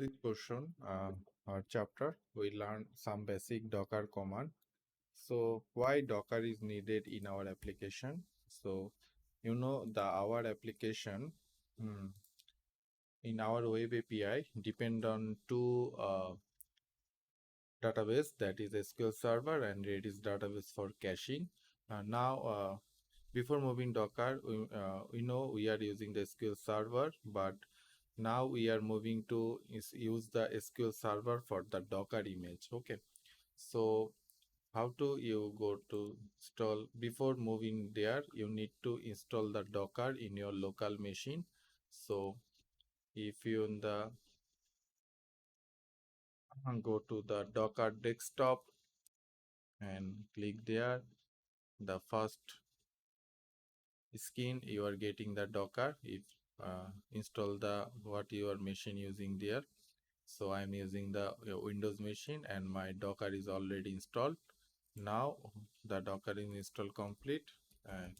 This portion or chapter, we learn some basic Docker command. So why Docker is needed in our application? So our application in our web API depend on two database, that is SQL Server and Redis database for caching. Now before moving Docker, we know we are using the SQL Server, but now we are moving to use the SQL Server for the Docker image. Okay, so how to you go to install? Before moving there, you need to install the Docker in your local machine. So if you in the go to the Docker desktop and click there, the first screen you are getting the Docker. If install the what your machine using there. So I'm using the Windows machine and my Docker is already installed. Now the Docker is installed complete.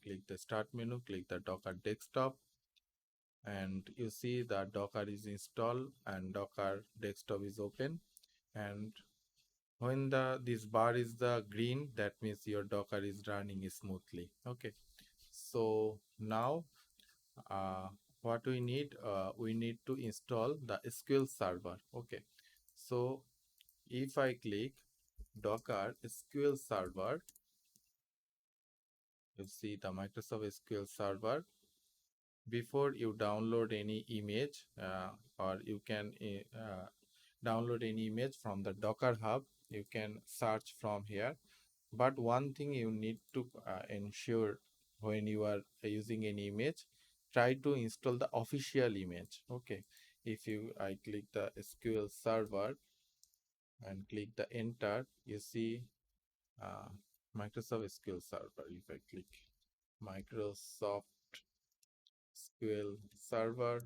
Click the start menu, click the Docker desktop, and you see the Docker is installed and Docker desktop is open. And when this bar is the green, that means your Docker is running smoothly. Okay, so now uh, what we need to install the SQL Server. Okay, so if I click Docker SQL Server, you see the Microsoft SQL Server. Before you download any image, or you can download any image from the Docker Hub, you can search from here. But one thing you need to ensure when you are using any image, try to install the official image. Okay, if I click the SQL Server and click the enter, you see uh, Microsoft SQL Server. If I click Microsoft SQL Server,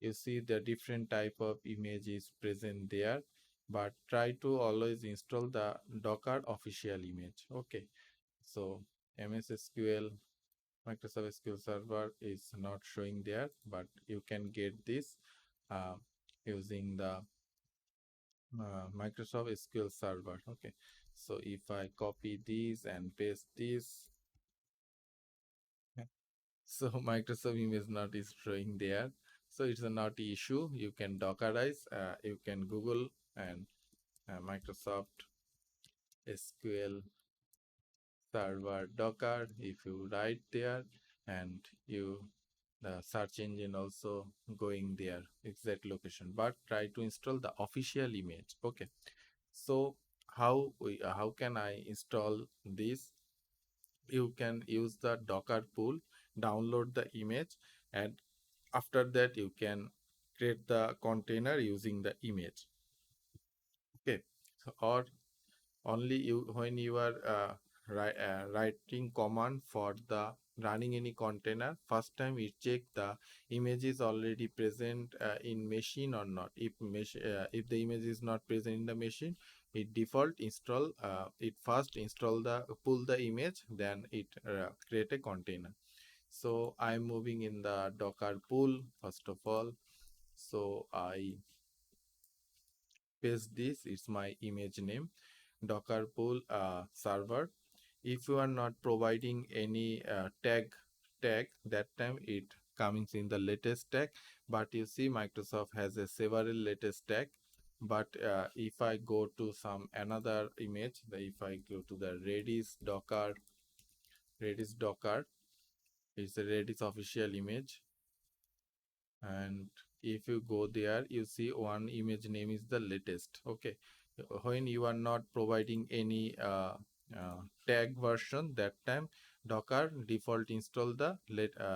you see the different type of image is present there, but try to always install the Docker official image. Okay, so MS SQL Microsoft SQL Server is not showing there, but you can get this uh, using the Microsoft SQL Server. Okay, so if I copy this and paste this, so Microsoft image not is showing there, so it's a not issue. You can Dockerize, you can Google and Microsoft SQL Server Docker. If you write there and you the search engine also going there exact location, but try to install the official image. Okay, so how can I install this? You can use the Docker pool, download the image, and after that you can create the container using the image. Okay, so, or only you when you are writing command for the running any container, first time you check the image is already present in machine or not. If the image is not present in the machine, it default install, it first install the pull the image, then it create a container. So I'm moving in the Docker pool first of all. So I paste this, it's my image name, Docker pool server. If you are not providing any tag, that time it comes in the latest tag. But you see Microsoft has a several latest tag. But if I go to some another image, if I go to the Redis Docker is a Redis official image, and if you go there, you see one image name is the latest. Okay, when you are not providing any tag version, that time Docker default install the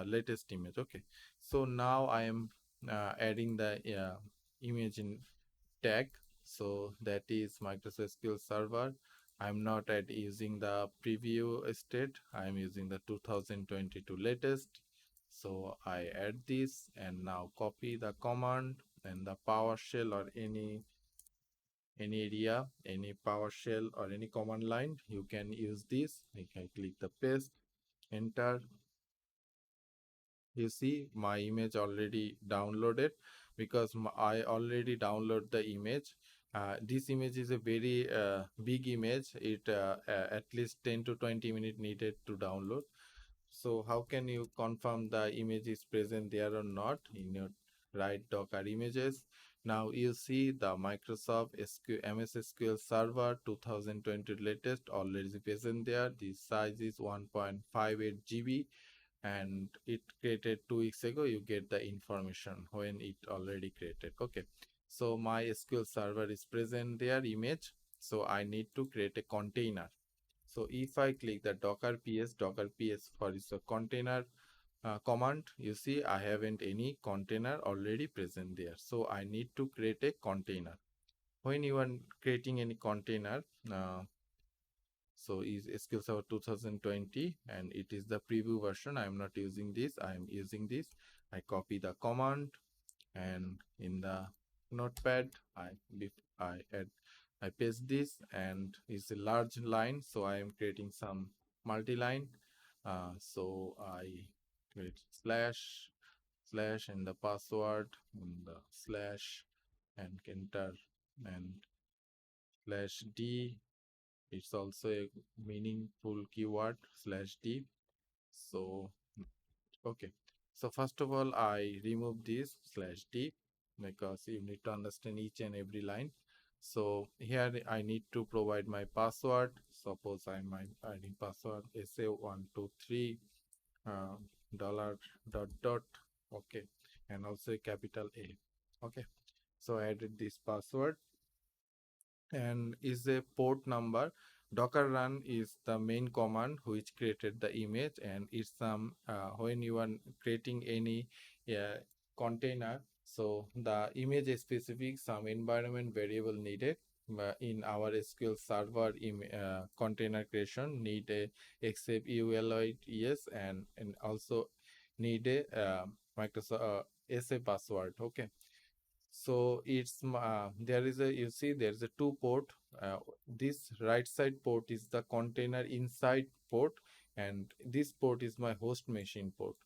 latest image. Okay, so now I am adding the image in tag, so that is Microsoft SQL Server. I'm not using the preview state, I'm using the 2022 latest. So I add this and now copy the command, and the PowerShell or any area, any PowerShell or any command line, you can use this. You can click the paste, enter. You see my image already downloaded because I already download the image. This image is a very big image. It at least 10 to 20 minutes needed to download. So how can you confirm the image is present there or not in your right Docker images? Now you see the Microsoft MS SQL Server 2020 latest already present there. The size is 1.58 GB and it created 2 weeks ago. You get the information when it already created. Okay, so my SQL Server is present there image. So I need to create a container. So if I click the docker ps for is a container command, you see I haven't any container already present there. So I need to create a container. When you are creating any container, so is SQL Server 2020 and it is the preview version. I am not using this. I am using this. I copy the command and in the notepad I add I paste this and it's a large line, so I am creating some multi-line. So I create slash and the password and the slash and enter and slash d. It's also a meaningful keyword /d. So okay, so first of all I remove this /d because you need to understand each and every line. So here I need to provide my password. Suppose I'm adding password SA123 dollar dot dot. Okay, and also a capital A. Okay, so I added this password and is a port number. Docker run is the main command which created the image, and it's some when you are creating any container, so the image is specific some environment variable needed. In our SQL Server container creation need a except ULOID yes and also need a Microsoft SA password. Okay, so it's there is a you see there's a two port. This right side port is the container inside port and this port is my host machine port.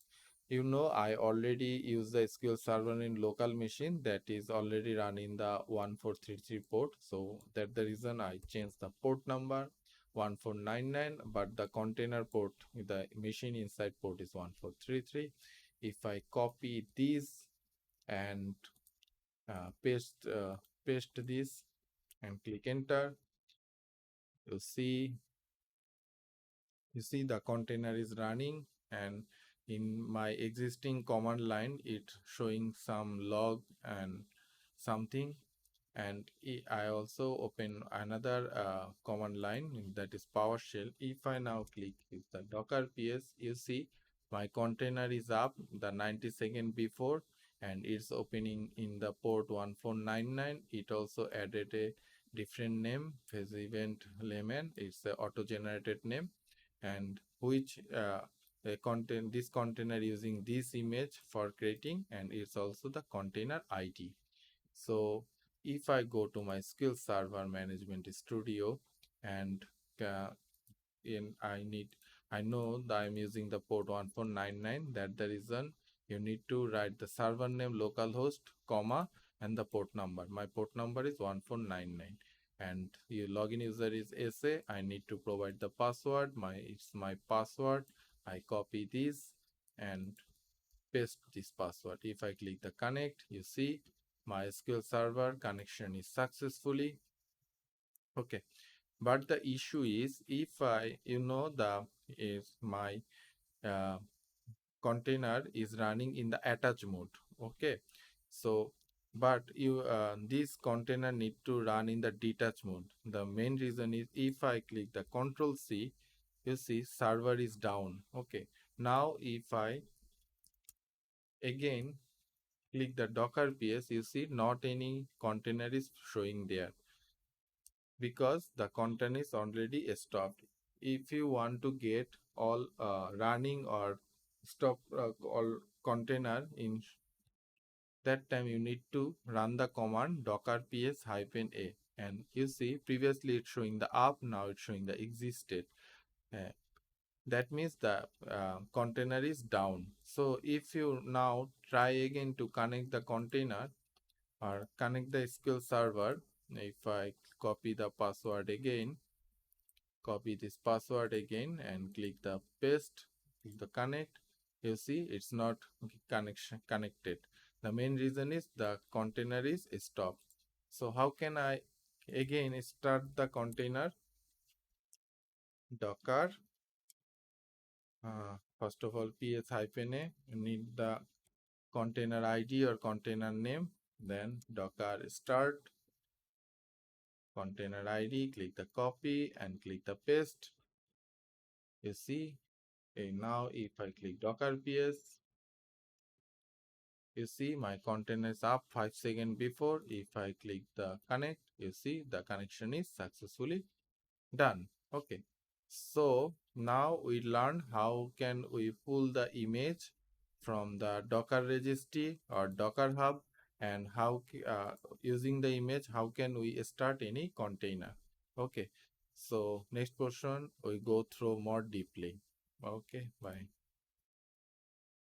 You know I already use the SQL Server in local machine that is already running the 1433 port, so that the reason I changed the port number 1499, but the container port the machine inside port is 1433. If I copy this and paste paste this and click enter, you see the container is running and in my existing command line it showing some log and something. And I also open another command line that is PowerShell. If I now click with the Docker PS, you see my container is up the 90 seconds before and it's opening in the port 1499. It also added a different name, phase event layman. It's a auto-generated name and which this container using this image for creating, and it's also the container ID. So if I go to my SQL Server Management Studio and uh, I know that I'm using the port 1499, that the reason you need to write the server name localhost comma and the port number. My port number is 1499 and your login user is SA. I need to provide the password. It's my password. I copy this and paste this password. If I click the connect, you see my SQL Server connection is successfully. Okay, but the issue is if I the is my uh, container is running in the attach mode. Okay, so but you this container need to run in the detach mode. The main reason is if I click the Control C, you see server is down. Okay, now if I again click the Docker PS, you see not any container is showing there because the container is already stopped. If you want to get all running or stop all container in that time, you need to run the command docker ps -a, and you see previously it's showing the up, now it's showing the existed. that means the container is down. So if you now try again to connect the container or connect the SQL server, if I copy the password again, copy this password again and click the paste, click the connect, you see it's not connected. The main reason is the container is stopped. So how can I again start the container? Docker, first of all ps-a, you need the container id or container name, then docker start container id, click the copy and click the paste, you see. Okay, now if I click docker ps, you see my container is up 5 seconds before. If I click the connect, you see the connection is successfully done. Okay, so now we learn how can we pull the image from the docker registry or docker hub, and how using the image how can we start any container. Okay, so next portion we go through more deeply. Okay, bye.